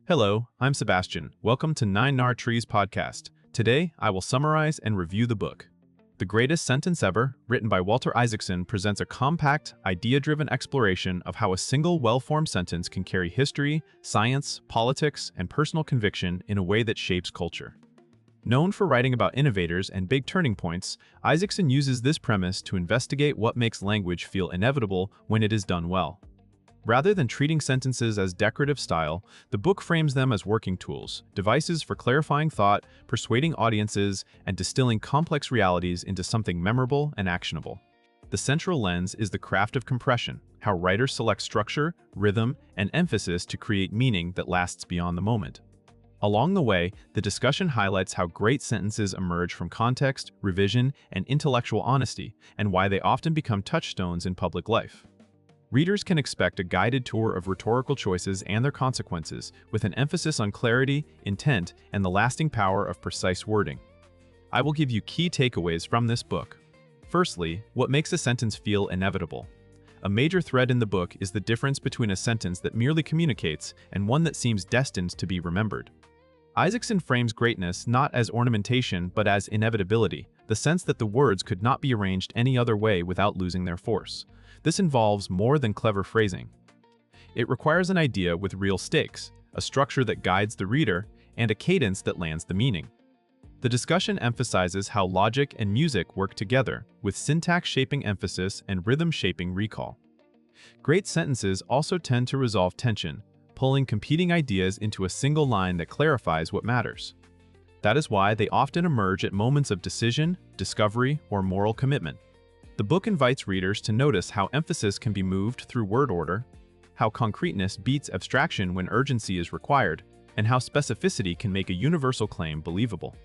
Hello, I'm Sebastian. Welcome to Nine Nar Trees podcast. Today, I will summarize and review the book. The Greatest Sentence Ever, written by Walter Isaacson, presents a compact, idea-driven exploration of how a single well-formed sentence can carry history, science, politics, and personal conviction in a way that shapes culture. Known for writing about innovators and big turning points, Isaacson uses this premise to investigate what makes language feel inevitable when it is done well. Rather than treating sentences as decorative style, the book frames them as working tools, devices for clarifying thought, persuading audiences, and distilling complex realities into something memorable and actionable. The central lens is the craft of compression, how writers select structure, rhythm, and emphasis to create meaning that lasts beyond the moment. Along the way, the discussion highlights how great sentences emerge from context, revision, and intellectual honesty, and why they often become touchstones in public life. Readers can expect a guided tour of rhetorical choices and their consequences, with an emphasis on clarity, intent, and the lasting power of precise wording. I will give you key takeaways from this book. Firstly, what makes a sentence feel inevitable? A major thread in the book is the difference between a sentence that merely communicates and one that seems destined to be remembered. Isaacson frames greatness not as ornamentation but as inevitability, the sense that the words could not be arranged any other way without losing their force. This involves more than clever phrasing. It requires an idea with real stakes, a structure that guides the reader, and a cadence that lands the meaning. The discussion emphasizes how logic and music work together, with syntax shaping emphasis and rhythm shaping recall. Great sentences also tend to resolve tension, pulling competing ideas into a single line that clarifies what matters. That is why they often emerge at moments of decision, discovery, or moral commitment. The book invites readers to notice how emphasis can be moved through word order, how concreteness beats abstraction when urgency is required, and how specificity can make a universal claim believable.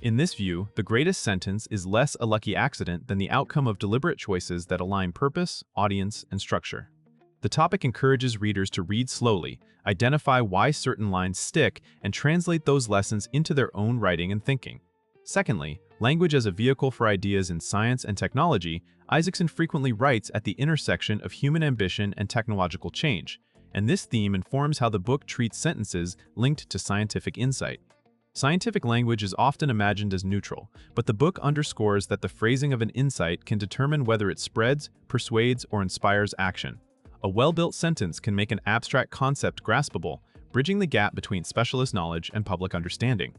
In this view, the greatest sentence is less a lucky accident than the outcome of deliberate choices that align purpose, audience, and structure. The topic encourages readers to read slowly, identify why certain lines stick, and translate those lessons into their own writing and thinking. Secondly, language as a vehicle for ideas in science and technology. Isaacson frequently writes at the intersection of human ambition and technological change, and this theme informs how the book treats sentences linked to scientific insight. Scientific language is often imagined as neutral, but the book underscores that the phrasing of an insight can determine whether it spreads, persuades, or inspires action. A well-built sentence can make an abstract concept graspable, bridging the gap between specialist knowledge and public understanding.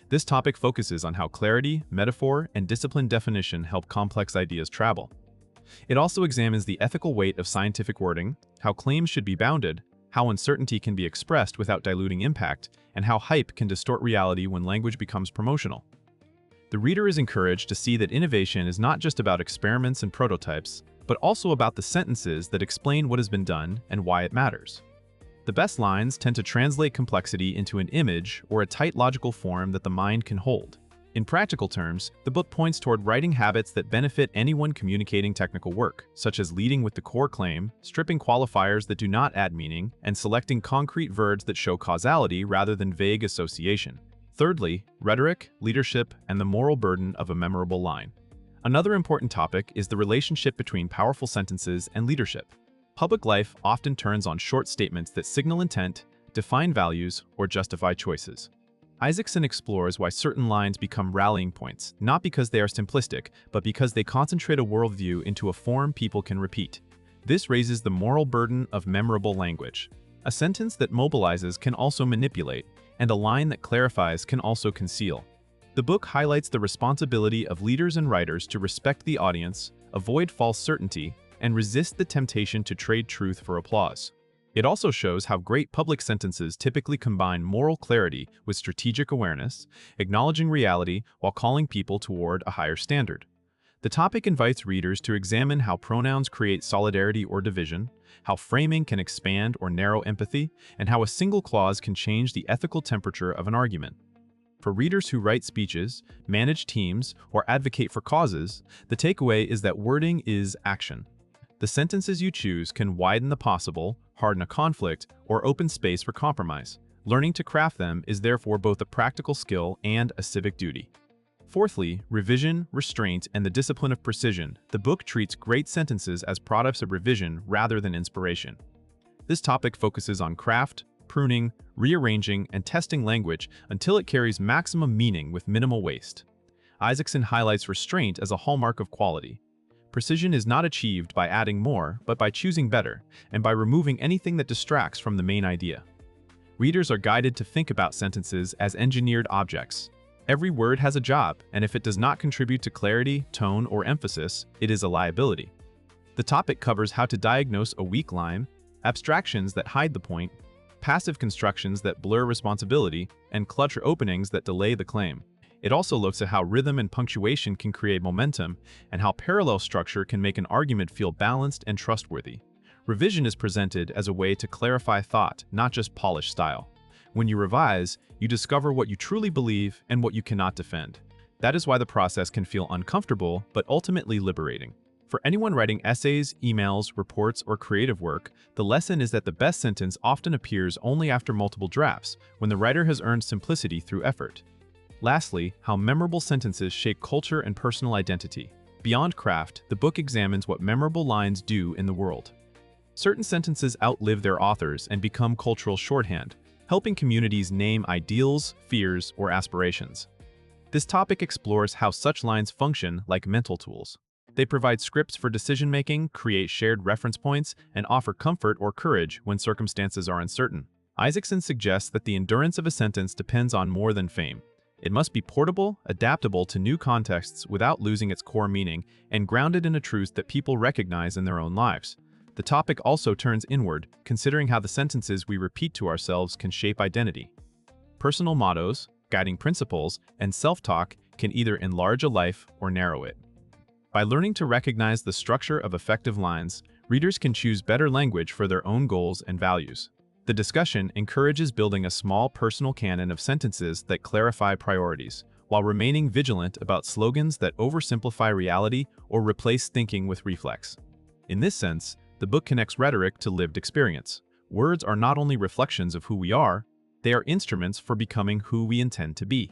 This topic focuses on how clarity, metaphor, and disciplined definition help complex ideas travel. It also examines the ethical weight of scientific wording, how claims should be bounded, how uncertainty can be expressed without diluting impact, and how hype can distort reality when language becomes promotional. The reader is encouraged to see that innovation is not just about experiments and prototypes, but also about the sentences that explain what has been done and why it matters. The best lines tend to translate complexity into an image or a tight logical form that the mind can hold. In practical terms, the book points toward writing habits that benefit anyone communicating technical work, such as leading with the core claim, stripping qualifiers that do not add meaning, and selecting concrete verbs that show causality rather than vague association. Thirdly, rhetoric, leadership, and the moral burden of a memorable line. Another important topic is the relationship between powerful sentences and leadership. Public life often turns on short statements that signal intent, define values, or justify choices. Isaacson explores why certain lines become rallying points, not because they are simplistic, but because they concentrate a worldview into a form people can repeat. This raises the moral burden of memorable language. A sentence that mobilizes can also manipulate, and a line that clarifies can also conceal. The book highlights the responsibility of leaders and writers to respect the audience, avoid false certainty, and resist the temptation to trade truth for applause. It also shows how great public sentences typically combine moral clarity with strategic awareness, acknowledging reality while calling people toward a higher standard. The topic invites readers to examine how pronouns create solidarity or division, how framing can expand or narrow empathy, and how a single clause can change the ethical temperature of an argument. For readers who write speeches, manage teams, or advocate for causes, the takeaway is that wording is action. The sentences you choose can widen the possible, harden a conflict, or open space for compromise. Learning to craft them is therefore both a practical skill and a civic duty. Fourthly, revision, restraint, and the discipline of precision. The book treats great sentences as products of revision rather than inspiration. This topic focuses on craft, pruning, rearranging, and testing language until it carries maximum meaning with minimal waste. Isaacson highlights restraint as a hallmark of quality. Precision is not achieved by adding more, but by choosing better, and by removing anything that distracts from the main idea. Readers are guided to think about sentences as engineered objects. Every word has a job, and if it does not contribute to clarity, tone, or emphasis, it is a liability. The topic covers how to diagnose a weak line, abstractions that hide the point, passive constructions that blur responsibility, and clutter openings that delay the claim. It also looks at how rhythm and punctuation can create momentum, and how parallel structure can make an argument feel balanced and trustworthy. Revision is presented as a way to clarify thought, not just polish style. When you revise, you discover what you truly believe and what you cannot defend. That is why the process can feel uncomfortable, but ultimately liberating. For anyone writing essays, emails, reports, or creative work, the lesson is that the best sentence often appears only after multiple drafts, when the writer has earned simplicity through effort. Lastly, how memorable sentences shape culture and personal identity. Beyond craft, the book examines what memorable lines do in the world. Certain sentences outlive their authors and become cultural shorthand, helping communities name ideals, fears, or aspirations. This topic explores how such lines function like mental tools. They provide scripts for decision-making, create shared reference points, and offer comfort or courage when circumstances are uncertain. Isaacson suggests that the endurance of a sentence depends on more than fame. It must be portable, adaptable to new contexts without losing its core meaning, and grounded in a truth that people recognize in their own lives. The topic also turns inward, considering how the sentences we repeat to ourselves can shape identity. Personal mottos, guiding principles, and self-talk can either enlarge a life or narrow it. By learning to recognize the structure of effective lines, readers can choose better language for their own goals and values. The discussion encourages building a small personal canon of sentences that clarify priorities, while remaining vigilant about slogans that oversimplify reality or replace thinking with reflex. In this sense, the book connects rhetoric to lived experience. Words are not only reflections of who we are, they are instruments for becoming who we intend to be.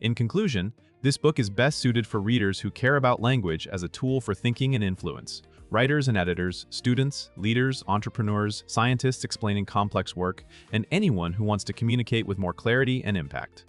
In conclusion, this book is best suited for readers who care about language as a tool for thinking and influence. Writers and editors, students, leaders, entrepreneurs, scientists explaining complex work, and anyone who wants to communicate with more clarity and impact.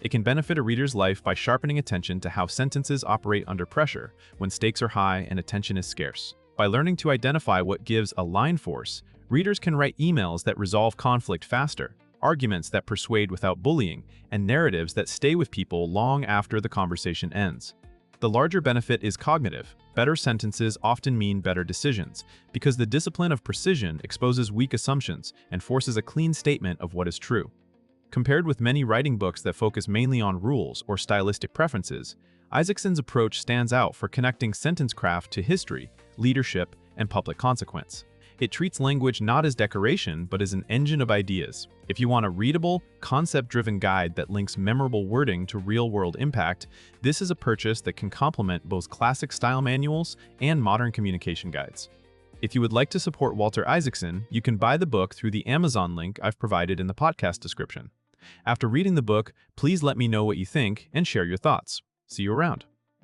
It can benefit a reader's life by sharpening attention to how sentences operate under pressure when stakes are high and attention is scarce. By learning to identify what gives a line force, readers can write emails that resolve conflict faster, arguments that persuade without bullying, and narratives that stay with people long after the conversation ends. The larger benefit is cognitive. Better sentences often mean better decisions, because the discipline of precision exposes weak assumptions and forces a clean statement of what is true. Compared with many writing books that focus mainly on rules or stylistic preferences, Isaacson's approach stands out for connecting sentence craft to history, leadership, and public consequence. It treats language not as decoration, but as an engine of ideas. If you want a readable, concept-driven guide that links memorable wording to real-world impact, this is a purchase that can complement both classic style manuals and modern communication guides. If you would like to support Walter Isaacson, you can buy the book through the Amazon link I've provided in the podcast description. After reading the book, please let me know what you think and share your thoughts. See you around.